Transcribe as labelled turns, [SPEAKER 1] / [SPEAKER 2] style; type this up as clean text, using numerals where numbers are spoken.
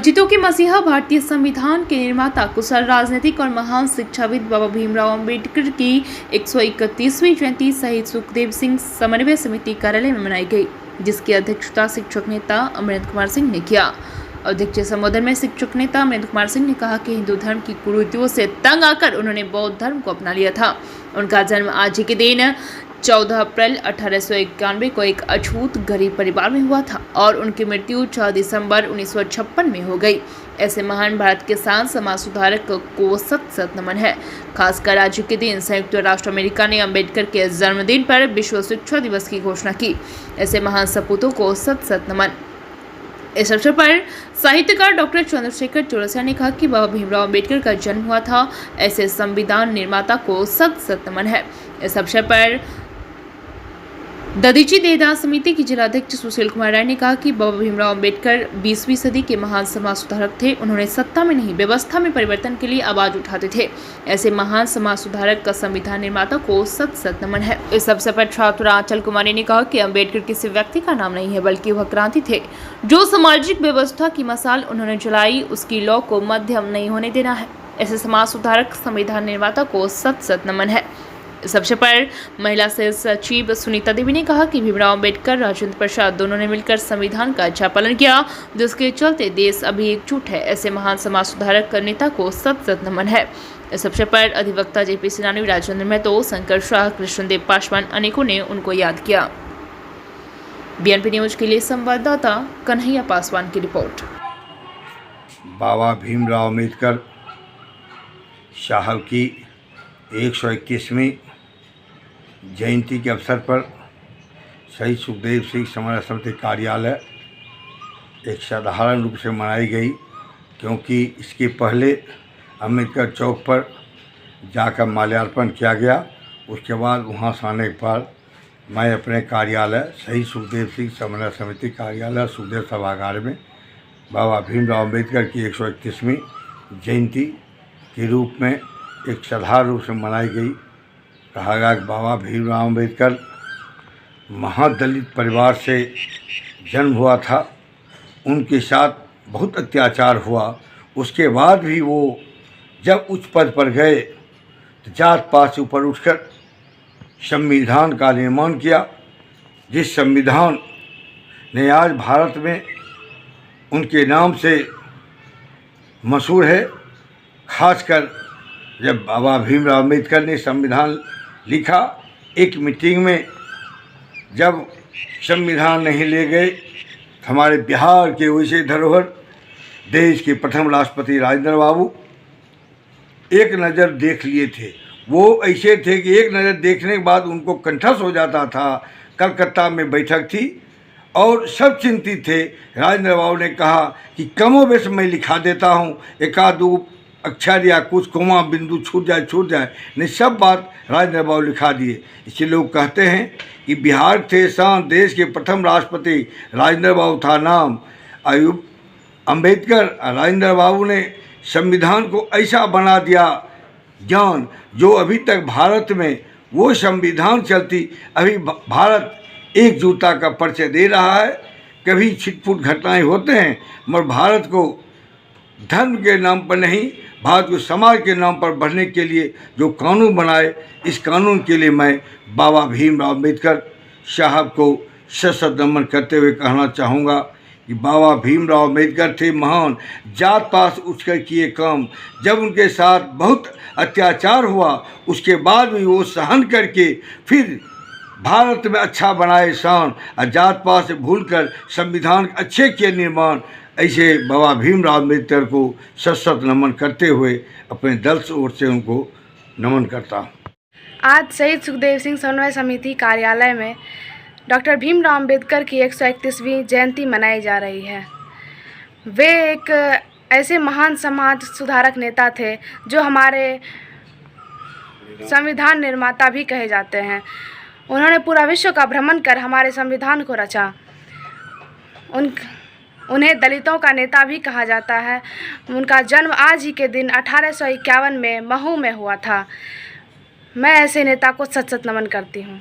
[SPEAKER 1] वंचितों के मसीहा भारतीय संविधान के निर्माता, कुशल राजनीतिक और महान शिक्षाविद बाबा भीमराव अंबेडकर की 131वीं जयंती शहीद सुखदेव सिंह समन्वय समिति कार्यालय में मनाई गई, जिसकी अध्यक्षता शिक्षक नेता अमरेंद्र कुमार सिंह ने किया। अध्यक्षीय संबोधन में शिक्षक नेता अमरेंद्र कुमार सिंह ने कहा कि हिंदू धर्म की कुरीतियों से तंग आकर उन्होंने बौद्ध धर्म को अपना लिया था। उनका जन्म आज ही के दिन 14 अप्रैल 1891 को एक अछूत गरीब परिवार में हुआ था और उनकी मृत्यु 6 दिसंबर 1956 में हो गई। ऐसे महान भारत के शान समाज सुधारक को सत सत नमन है। खासकर आज के दिन संयुक्त राष्ट्र अमेरिका ने अंबेडकर के जन्मदिन पर विश्व शिक्षा दिवस की घोषणा की। ऐसे महान सपूतों को सत सत नमन। इस अवसर पर साहित्यकार डॉक्टर चंद्रशेखर चौरसिया ने कहा कि बाबा भीमराव अंबेडकर का जन्म हुआ था, ऐसे संविधान निर्माता को सत सत नमन है। इस अवसर पर दधीची देवदास समिति की जिलाध्यक्ष सुशील कुमार राय ने कहा कि बाबा भीमराव अंबेडकर 20वीं सदी के महान समाज सुधारक थे। उन्होंने सत्ता में नहीं, व्यवस्था में परिवर्तन के लिए आवाज उठाते थे। ऐसे महान समाज सुधारक का संविधान निर्माता को सत सत नमन है। इस अवसर पर छात्र आंचल कुमारी ने कहा कि अंबेडकर किसी व्यक्ति का नाम नहीं है, बल्कि वह क्रांति थे। जो सामाजिक व्यवस्था की मशाल उन्होंने जलाई, उसकी लौ को मध्यम नहीं होने देना है। ऐसे समाज सुधारक संविधान निर्माता को सत सत नमन है। इस अवसर पर महिला सेल सचिव सुनीता देवी ने कहा कि भीमराव अंबेडकर, राजेंद्र प्रसाद दोनों ने मिलकर संविधान का अच्छा पालन किया, जिसके चलते देश अभी एकजुट है। ऐसे महान समाज सुधारक नेता को सत सत नमन है। इस अवसर पर अधिवक्ता जेपी सिनानी, राजेंद्र महतो, शंकर शाह, कृष्णदेव पासवान अनेकों ने उनको याद किया। बीएनपी न्यूज के लिए संवाददाता कन्हैया पासवान की रिपोर्ट।
[SPEAKER 2] बाबा भीमराव अंबेडकर साहब की 131वीं जयंती के अवसर पर शहीद सुखदेव सिंह समन्वय समिति कार्यालय एक साधारण रूप से मनाई गई, क्योंकि इसके पहले अम्बेडकर चौक पर जाकर माल्यार्पण किया गया। उसके बाद वहां से आने पर मैं अपने कार्यालय शहीद सुखदेव सिंह समन्वय समिति कार्यालय सुखदेव सभागार में बाबा भीमराव अंबेडकर की 131वीं जयंती के रूप में एक साधारण रूप से मनाई गई। कहा गया कि बाबा भीमराव अंबेडकर महादलित परिवार से जन्म हुआ था, उनके साथ बहुत अत्याचार हुआ। उसके बाद भी वो जब उच्च पद पर गए तो जात पात से ऊपर उठकर संविधान का निर्माण किया, जिस संविधान ने आज भारत में उनके नाम से मशहूर है। खासकर जब बाबा भीमराव अंबेडकर ने संविधान लिखा, एक मीटिंग में जब संविधान नहीं ले गए, हमारे बिहार के वैसे धरोहर देश के प्रथम राष्ट्रपति राजेंद्र बाबू एक नज़र देख लिए थे। वो ऐसे थे कि एक नज़र देखने के बाद उनको कंठस्थ हो जाता था। कलकत्ता में बैठक थी और सब चिंतित थे। राजेंद्र बाबू ने कहा कि कमोबेश मैं लिखा देता हूँ, एक आध दो अक्षर या कुछ कोमा बिंदु छूट जाए नहीं, सब बात राजेंद्र बाबू लिखा दिए। इसलिए लोग कहते हैं कि बिहार थे शान, देश के प्रथम राष्ट्रपति राजेंद्र बाबू था नाम। अयूब अंबेडकर राजेंद्र बाबू ने संविधान को ऐसा बना दिया ज्ञान, जो अभी तक भारत में वो संविधान चलती, अभी भारत एकजुटता का परिचय दे रहा है। कभी छिटपुट घटनाएं होते हैं, मगर भारत को धर्म के नाम पर नहीं, भारत को समाज के नाम पर बढ़ने के लिए जो कानून बनाए, इस कानून के लिए मैं बाबा भीमराव अंबेडकर साहब को सशक्त नमन करते हुए कहना चाहूँगा कि बाबा भीमराव अंबेडकर थे महान, जात पात उठकर किए काम। जब उनके साथ बहुत अत्याचार हुआ, उसके बाद भी वो सहन करके फिर भारत में अच्छा बनाए शान, और जात पात से भूलकर संविधान अच्छे किए निर्माण। ऐसे बाबा भीमराव अंबेडकर को सशक्त नमन करते हुए अपने दल से ओर से उनको नमन करता हूँ।
[SPEAKER 3] आज शहीद सुखदेव सिंह समन्वय समिति कार्यालय में डॉक्टर भीमराव अंबेडकर की 131वीं जयंती मनाई जा रही है। वे एक ऐसे महान समाज सुधारक नेता थे जो हमारे संविधान निर्माता भी कहे जाते हैं। उन्होंने पूरा विश्व का भ्रमण कर हमारे संविधान को रचा। उन्हें दलितों का नेता भी कहा जाता है। उनका जन्म आज ही के दिन 1851 में महू में हुआ था। मैं ऐसे नेता को सत सत नमन करती हूँ।